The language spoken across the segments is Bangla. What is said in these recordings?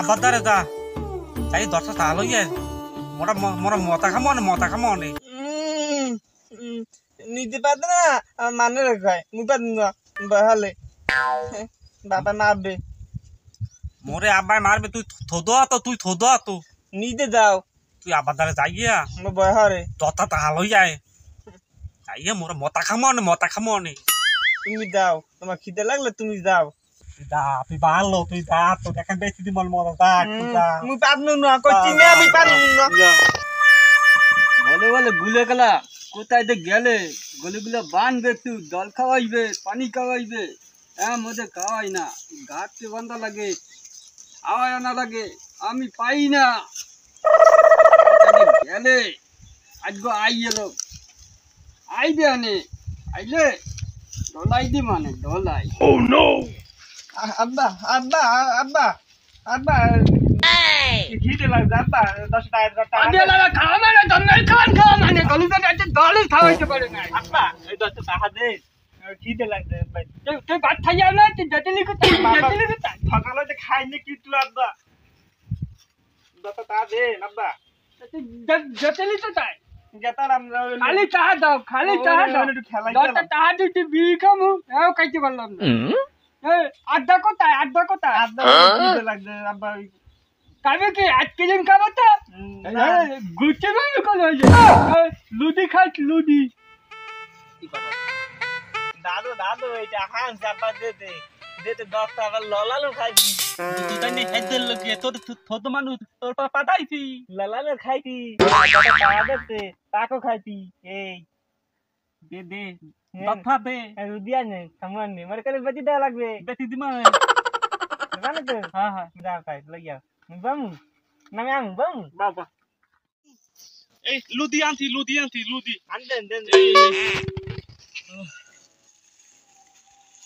আবার দারে দা তাই 10টা টাকা লইয়ে মোরা মোরা মতা খামো নে নিতে পারবে না মানে রাখায় মুই না বাহালে বাবা মারবে মোরে আব্বাই মারবে তুই থোদ তো নিতে যাও তুই আবার দারে যাইয়া মো বহারে 10টা টাকা লইয়া যাইয়া মোরা মতা খামো নে তুমি যাও তোমার খিদে লাগলে তুমি যাও তুই ভালো তুই যা তো দেখেন বেশি দিন মজা যা তুই যা মুই পারনু না কইছি না আমি পারনু না বলে বলে গুলে গেলা কোথায় গেলে গলিগুলো বানবে একটু জল খাওয়াইবে পানি খাওয়াইবে হ্যাঁ মধ্যে খাওয়াই না ঘাটতে বান্ধা লাগে খাওয়াই আনা লাগে আমি পাই না গেলে আজকে আই এলো আইবে আনে আইলে ডলাই দি মানে ডলাই আব্বা আব্বা আব্বা আব্বা খিদে লাগছে আব্বা 10 টাকা আদে লাগা খাওয়া মানে জন্মের খাওয়া মানে গলিতে যাচ্ছে দলই খাওয়াইতে পারে না আব্বা এই 10 টাকা দে খিদে লাগছে ভাই তুই ভাত খাইয়া না তুই জটিলি কোথায় সকালে তো খাইনি কিন্তু আব্বা 10 টাকা দে আব্বা জটিলি তো তাই গেতার আমরা খালি টাকা দাও একটু খেলাই দশটা টাকা দিতে বিড়ি খামু এও খাইতে পারলাম না আড্ডা কোথায় আব্বা খিদে লাগছে আব্বা খাবে কি আজকে দিন খাবো তো গুছে মানে কোন হয়েছে লুডি খাই লুডি দাদু এটা হান চাপা দে 10 টাকা ললালো খাইবি তুই তাই হেদল লগে তোর মানুষ তোর পাতাইছি ললালো খাইতি টাকা দে তাকো খাইতি এই দে দফা দে রুদিয়া নে সামান নে মার কালে বেটি দেয়া লাগবে বেটি দিমা জানো তো হ্যাঁ দাও খাই লাগিয়া বামু নামে আম বামু বাবা এই লুদি আনতি আনদেন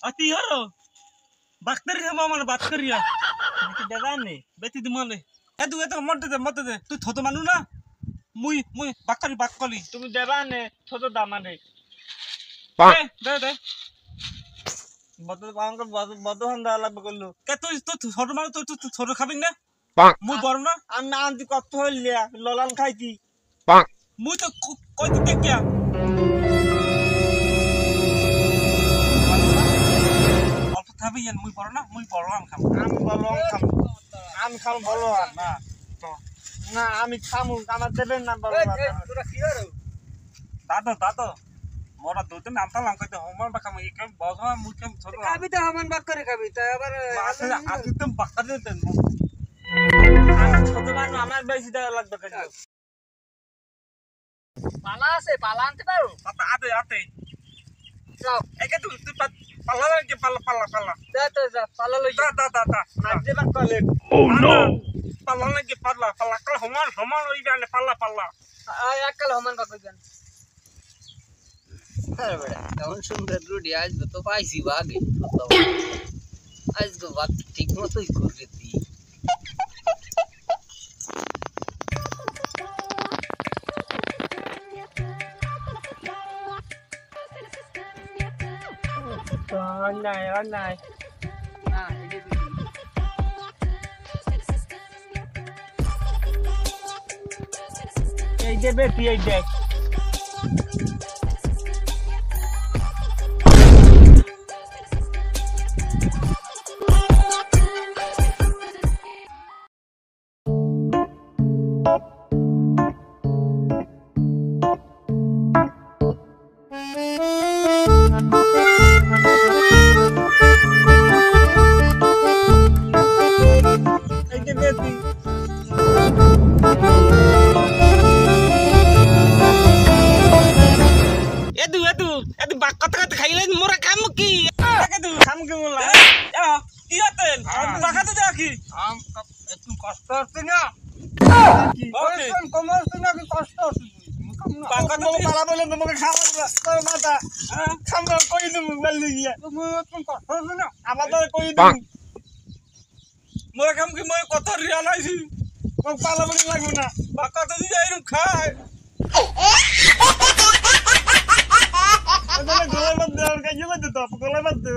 আতি হরো বাক্তারি হামা মানে বাত করিয়া বেটি দেবা নে বেটি দিমানে এত মতে দে তুই থতো মানু না মুই বাক্কালি তুমি দেবা নে ছোট দামানে দে বদ বাঙ্গ বদ হন্দা লাগবে করলো কে তুই ছোট মানু তুই ছোট খাবি না মুই বড় না আমি আনতি কত হইলিয়া ললান খাইতি মুই তো কই দিতে কিয়া অল্প খাবি মুই বড় আম খাম আমি খাম বলো না না আমি খামু আমার দেবেন না বলো তোরা কি হলো দাদা মোরা দুদিন আমতা লাম কইতে হোমর বাকাম ইকেম বজা মুই কেম ছোট খাবি তো হামান বাক করে খাবি তাই আবার আসলে আপনি তো বাক্কা দিতেন ছোট মানুষ আমার বেশি দেওয়া লাগবে কেন পালা আছে পালা আনতে পারো আতে যাও একে তুই পালা লাগে পালা যা পালা লই দা আর যে বাক কলে পালা লাগে পালা কাল হোমর ওই গানে পালা একাল হামান বাক কইবেন আরে বড়া কেমন সুন্দর রুটি আসবে তো পাইছি বাগে আজকে বাত ঠিক মতোই করে দি নাই না এই যে বেটি এই দেখ এদু বাক কথা খাইলে মোরা খাম কি এদু খাম কে বলা কি হতেন বাকাতে দেখি আম একটু কষ্ট হচ্ছে না কি কমাস না কি কষ্ট হচ্ছে বাকাতে পালা বলে তোমাকে খাওয়া তোর মাথা খাম কই দিমু বল দিয়া তুমি একটু কষ্ট হচ্ছে না আমাদের কই দিমু মোরা খাম কি মই কত রিয়ালাইছি ও পালা বলে লাগবে না বাকাতে দি এরম খায় গলায় বাদ দে আর কাজে বাদ দে তো গলায় বাদ দে